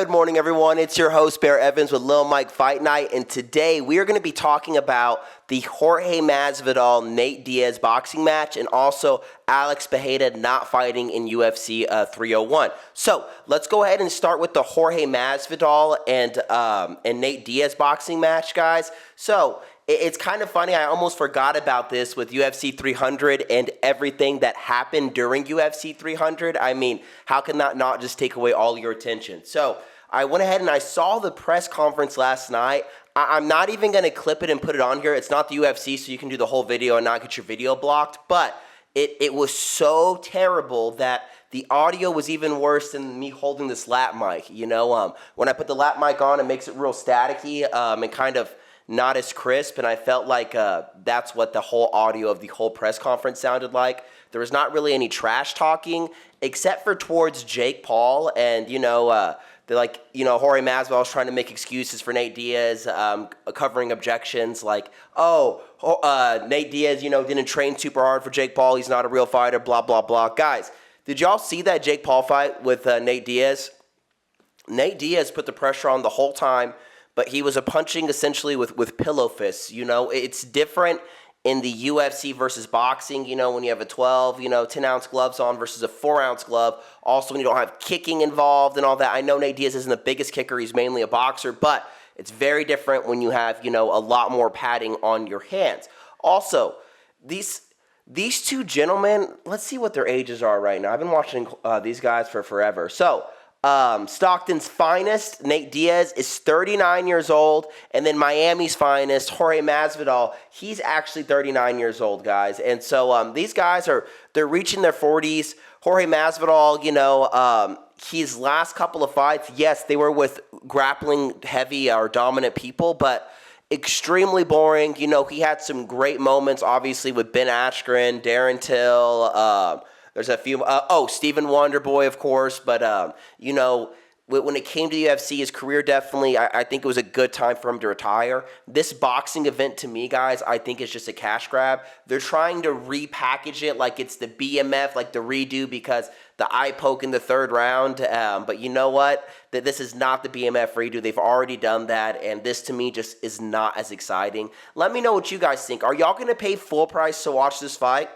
Good morning, everyone. It's your host, Bear Evans with Lil Mike Fight Night, and today we are going to be talking about the Jorge Masvidal-Nate Diaz boxing match and also Alex Pereira not fighting in UFC 301. So let's go ahead and start with the Jorge Masvidal and Nate Diaz boxing match, guys. So it's kind of funny. I almost forgot about this with UFC 300 and everything that happened during UFC 300. I mean, how can that not just take away all your attention? So I went ahead and I saw the press conference last night. I'm not even going to clip it and put it on here. It's not the UFC, so you can do the whole video and not get your video blocked. But it was so terrible that the audio was even worse than me holding this lap mic. You know, when I put the lap mic on, it makes it real staticky and kind of not as crisp, and I felt like that's what the whole audio of the whole press conference sounded like. There was not really any trash talking, except for towards Jake Paul, and they're like, Jorge Masvidal was trying to make excuses for Nate Diaz, covering objections like, Nate Diaz, didn't train super hard for Jake Paul, he's not a real fighter, blah, blah, blah. Guys, did y'all see that Jake Paul fight with Nate Diaz? Nate Diaz put the pressure on the whole time, but he was punching essentially with pillow fists. It's different in the UFC versus boxing, when you have a 12, 10-ounce gloves on versus a 4-ounce glove. Also, when you don't have kicking involved and all that. I know Nate Diaz isn't the biggest kicker. He's mainly a boxer, but it's very different when you have, a lot more padding on your hands. Also, these two gentlemen, let's see what their ages are right now. I've been watching these guys for forever. So, Stockton's finest, Nate Diaz, is 39 years old, and then Miami's finest, Jorge Masvidal, he's actually 39 years old, guys. And so these guys they're reaching their 40s. Jorge Masvidal, his last couple of fights, yes, they were with grappling heavy or dominant people, but extremely boring. He had some great moments, obviously, with Ben Askren, Darren Till, there's a few, Stephen Wonderboy, of course, but, when it came to the UFC, his career definitely, I think it was a good time for him to retire. This boxing event, to me, guys, I think is just a cash grab. They're trying to repackage it like it's the BMF, like the redo, because the eye poke in the third round, but you know what? This is not the BMF redo. They've already done that, and this, to me, just is not as exciting. Let me know what you guys think. Are y'all going to pay full price to watch this fight?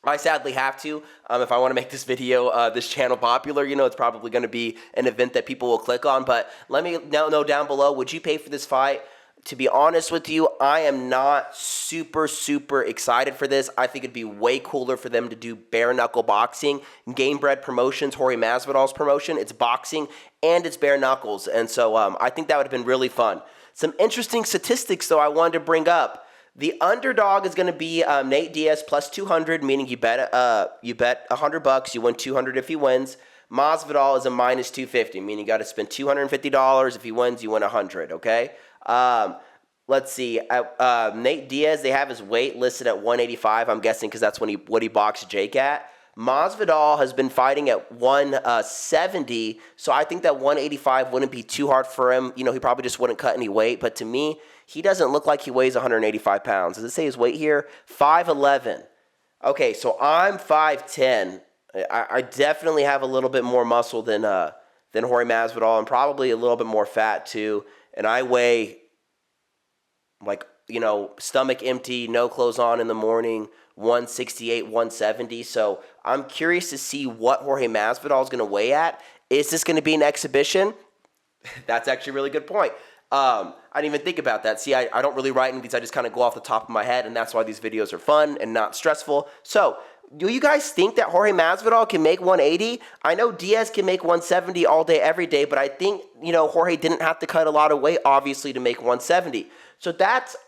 I sadly have to. If I want to make this video, this channel popular, it's probably going to be an event that people will click on. But let me know down below, would you pay for this fight? To be honest with you, I am not super, super excited for this. I think it'd be way cooler for them to do bare knuckle boxing. Game Bread Promotions, Jorge Masvidal's promotion, it's boxing and it's bare knuckles. And so I think that would have been really fun. Some interesting statistics, though, I wanted to bring up. The underdog is going to be Nate Diaz plus 200, meaning you bet $100, you win 200 if he wins. Masvidal is a minus 250, meaning you got to spend $250. If he wins, you win 100. Okay. Let's see. Nate Diaz, they have his weight listed at 185. I'm guessing because that's what he boxed Jake at. Masvidal has been fighting at 170, so I think that 185 wouldn't be too hard for him. He probably just wouldn't cut any weight, but to me, he doesn't look like he weighs 185 pounds. Does it say his weight here? 5'11". Okay, so I'm 5'10". I definitely have a little bit more muscle than Jorge Masvidal, and probably a little bit more fat too, and I weigh like, stomach empty, no clothes on in the morning, 168, 170. So I'm curious to see what Jorge Masvidal is going to weigh at. Is this going to be an exhibition? That's actually a really good point. I didn't even think about that. See, I don't really write in these. I just kind of go off the top of my head, and that's why these videos are fun and not stressful. So do you guys think that Jorge Masvidal can make 180? I know Diaz can make 170 all day, every day, but I think, Jorge didn't have to cut a lot of weight, obviously, to make 170. So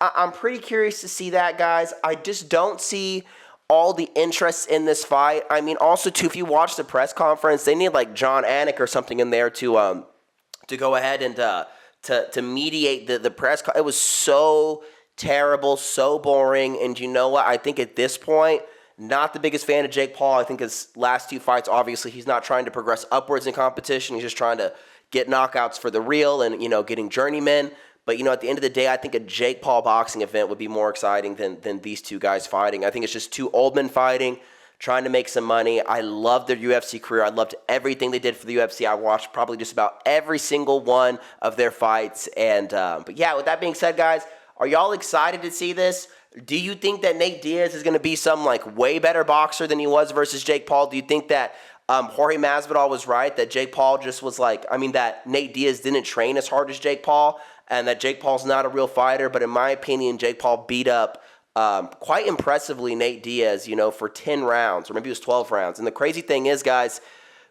I'm pretty curious to see that, guys. I just don't see all the interest in this fight. I mean, also, too, if you watch the press conference, they need like John Anik or something in there to go ahead and to mediate the press. It was so terrible, so boring, and you know what? I think at this point, not the biggest fan of Jake Paul. I think his last two fights, obviously, he's not trying to progress upwards in competition. He's just trying to get knockouts for the real and, getting journeymen. But, at the end of the day, I think a Jake Paul boxing event would be more exciting than these two guys fighting. I think it's just two old men fighting, trying to make some money. I loved their UFC career. I loved everything they did for the UFC. I watched probably just about every single one of their fights. And but yeah, with that being said, guys, are y'all excited to see this? Do you think that Nate Diaz is going to be some like way better boxer than he was versus Jake Paul? Do you think that Jorge Masvidal was right, that Jake Paul just was like, that Nate Diaz didn't train as hard as Jake Paul, and that Jake Paul's not a real fighter? But in my opinion, Jake Paul beat up quite impressively Nate Diaz, for 10 rounds, or maybe it was 12 rounds. And the crazy thing is, guys,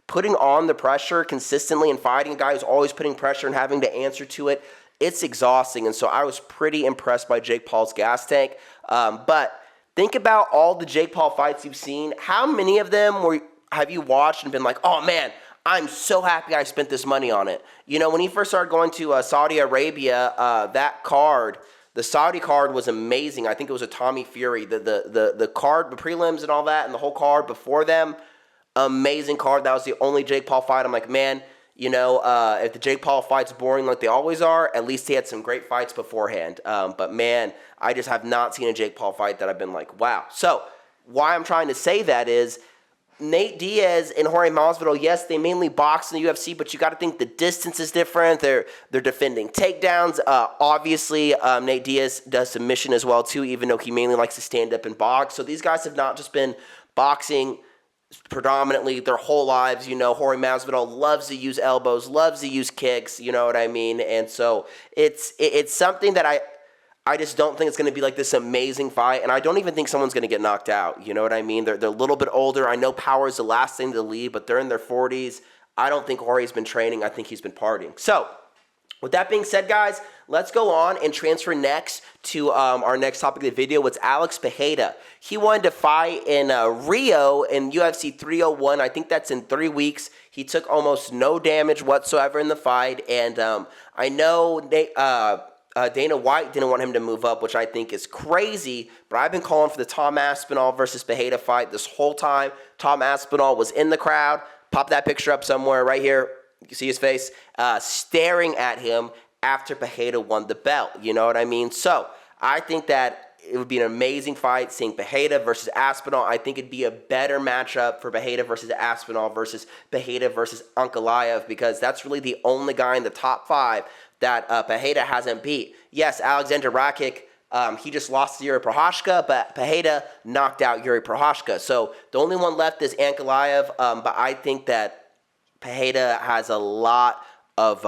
putting on the pressure consistently and fighting a guy who's always putting pressure and having to answer to it, it's exhausting. And so I was pretty impressed by Jake Paul's gas tank. But think about all the Jake Paul fights you've seen. How many of them have you watched and been like, oh man, I'm so happy I spent this money on it? When he first started going to Saudi Arabia, that card, the Saudi card, was amazing. I think it was a Tommy Fury. The card, the prelims and all that, and the whole card before them, amazing card. That was the only Jake Paul fight. I'm like, man, if the Jake Paul fight's boring like they always are, at least he had some great fights beforehand. But man, I just have not seen a Jake Paul fight that I've been like, wow. So why I'm trying to say that is, Nate Diaz and Jorge Masvidal, yes, they mainly box in the UFC, but you got to think the distance is different. They're defending takedowns. Obviously, Nate Diaz does submission as well, too, even though he mainly likes to stand up and box. So these guys have not just been boxing predominantly their whole lives. Jorge Masvidal loves to use elbows, loves to use kicks, you know what I mean? And so it's something that I just don't think it's going to be like this amazing fight, and I don't even think someone's going to get knocked out. You know what I mean? They're a little bit older. I know power is the last thing to leave, but they're in their 40s. I don't think Jorge's been training. I think he's been partying. So with that being said, guys, let's go on and transfer next to our next topic of the video. It's Alex Pereira. He wanted to fight in Rio in UFC 301. I think that's in 3 weeks. He took almost no damage whatsoever in the fight, and I know Dana White didn't want him to move up, which I think is crazy, but I've been calling for the Tom Aspinall versus Pereira fight this whole time. Tom Aspinall was in the crowd. Pop that picture up somewhere right here. You can see his face, staring at him after Pereira won the belt. You know what I mean? So I think that it would be an amazing fight, seeing Pereira versus Aspinall. I think it'd be a better matchup for Pereira versus Aspinall versus Pereira versus Ankalaev, because that's really the only guy in the top 5 that Pereira hasn't beat. Yes, Alexander Rakic, he just lost to Yuri Prochazka, but Pereira knocked out Yuri Prochazka. So the only one left is Ankalaev, but I think that Pereira has a lot of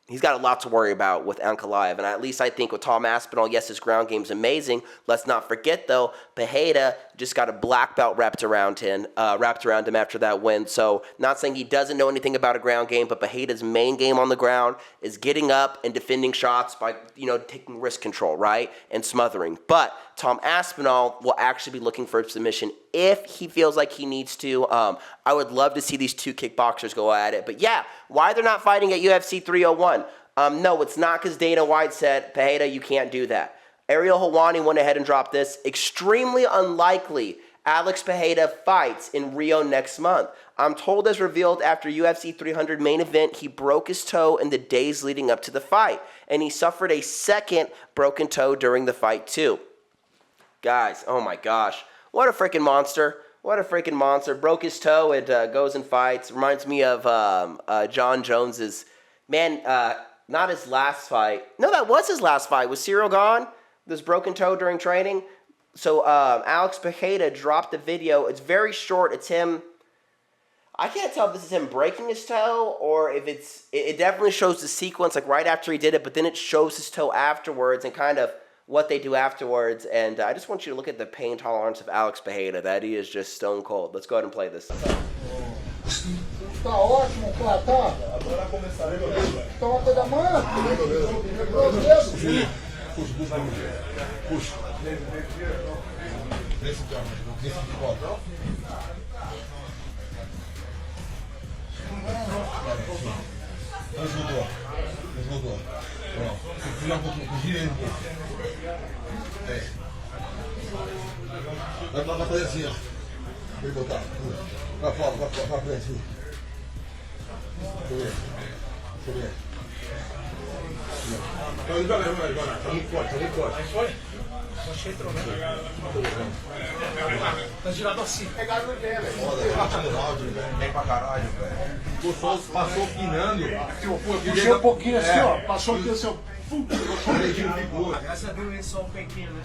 he's got a lot to worry about with Ankalaev. And at least I think with Tom Aspinall, yes, his ground game's amazing. Let's not forget, though, Pereira just got a black belt wrapped around him after that win. So not saying he doesn't know anything about a ground game, but Pereira's main game on the ground is getting up and defending shots by, taking risk control, right, and smothering. But Tom Aspinall will actually be looking for a submission if he feels like he needs to. I would love to see these two kickboxers go at it. But yeah, why they're not fighting at UFC 301? No, it's not because Dana White said, Pereira, you can't do that. Ariel Helwani went ahead and dropped this. Extremely unlikely Alex Pereira fights in Rio next month. I'm told, as revealed after UFC 300 main event, he broke his toe in the days leading up to the fight. And he suffered a second broken toe during the fight too. Guys, oh my gosh. What a freaking monster. What a freaking monster. Broke his toe and goes and fights. Reminds me of John Jones's, not his last fight. No, that was his last fight. Was Cyril gone? This broken toe during training. So Alex Pereira dropped the video. It's very short. It's him. I can't tell if this is him breaking his toe or if it definitely shows the sequence like right after he did it, but then it shows his toe afterwards and kind of what they do afterwards. And I just want you to look at the pain tolerance of Alex Pereira. That he is just stone cold. Let's go ahead and play this. Tá ótimo, tá, tá. Agora começaremos. Então uma coisa mansa. Puxa, puxa. Desse de volta. Desmudou. Gira um pouquinho, gira ele um pouco. Vai fazer assim, ó. Vem botar. Vai fora, vai frente. Deixa eu ver. Vai, tá muito forte. Tá girado assim. Pegado dele. Bem pra caralho, velho. Passou quinando. Puxei um pouquinho assim, ó. Passou aqui assim, ó. Graças a Deus ele só um pequeno, né?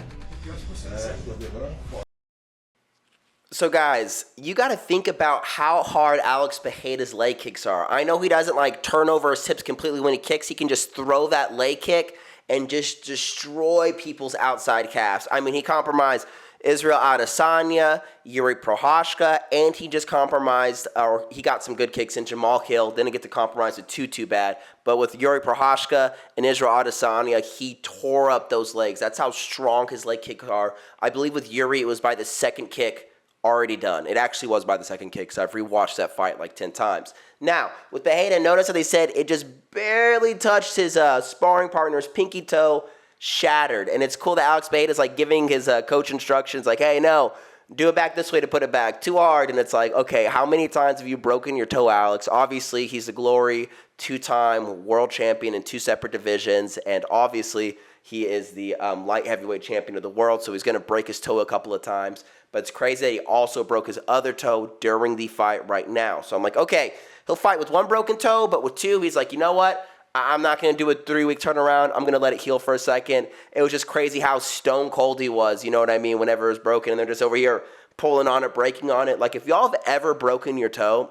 So guys, you got to think about how hard Alex Pereira's leg kicks are. I know he doesn't like turn over his hips completely when he kicks. He can just throw that leg kick and just destroy people's outside calves. I mean, he compromised Israel Adesanya, Yuri Prochazka, and he just compromised, or he got some good kicks in Jamal Hill. Didn't get to compromise it too bad. But with Yuri Prochazka and Israel Adesanya, he tore up those legs. That's how strong his leg kicks are. I believe with Yuri, it was by the second kick already done. It actually was by the second kick, so I've rewatched that fight like 10 times. Now, with Pereira, notice how they said it just barely touched his sparring partner's pinky toe, shattered. And it's cool that Alex Pereira is like giving his coach instructions like, hey, no, do it back this way to put it back. Too hard. And it's like, okay, how many times have you broken your toe, Alex? Obviously, he's the Glory, two-time world champion in 2 separate divisions. And obviously, he is the light heavyweight champion of the world, so he's going to break his toe a couple of times. But it's crazy that he also broke his other toe during the fight right now. So I'm like, okay, he'll fight with 1 broken toe, but with 2, he's like, you know what? I'm not going to do a 3-week turnaround. I'm going to let it heal for a second. It was just crazy how stone cold he was, you know what I mean, whenever it was broken. And they're just over here pulling on it, breaking on it. Like, if y'all have ever broken your toe,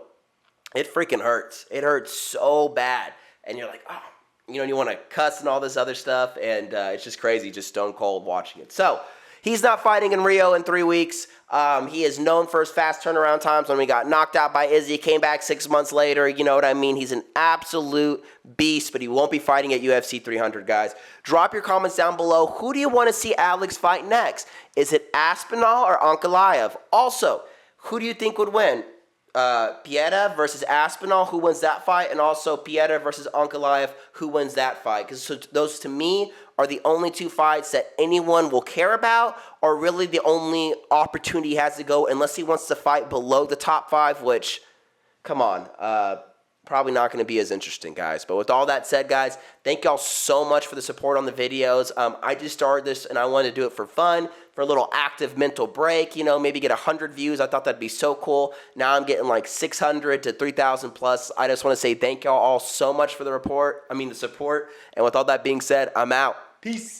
it freaking hurts. It hurts so bad. And you're like, oh, you know, you want to cuss and all this other stuff. And it's just crazy, just stone cold watching it. So he's not fighting in Rio in 3 weeks. He is known for his fast turnaround times. When he got knocked out by Izzy, came back 6 months later. You know what I mean? He's an absolute beast, but he won't be fighting at UFC 300, guys. Drop your comments down below. Who do you want to see Alex fight next? Is it Aspinall or Ankalaev? Also, who do you think would win? Pereira versus Aspinall, who wins that fight? And also Pereira versus Ankalaev, who wins that fight? Because those, to me, are the only 2 fights that anyone will care about, or really the only opportunity he has to go, unless he wants to fight below the top 5, which, come on, probably not going to be as interesting, guys. But with all that said, guys, thank y'all so much for the support on the videos. I just started this, and I wanted to do it for fun, for a little active mental break, you know, maybe get 100 views. I thought that'd be so cool. Now I'm getting like 600 to 3,000 plus. I just want to say thank y'all all so much for the support. And with all that being said, I'm out. Peace.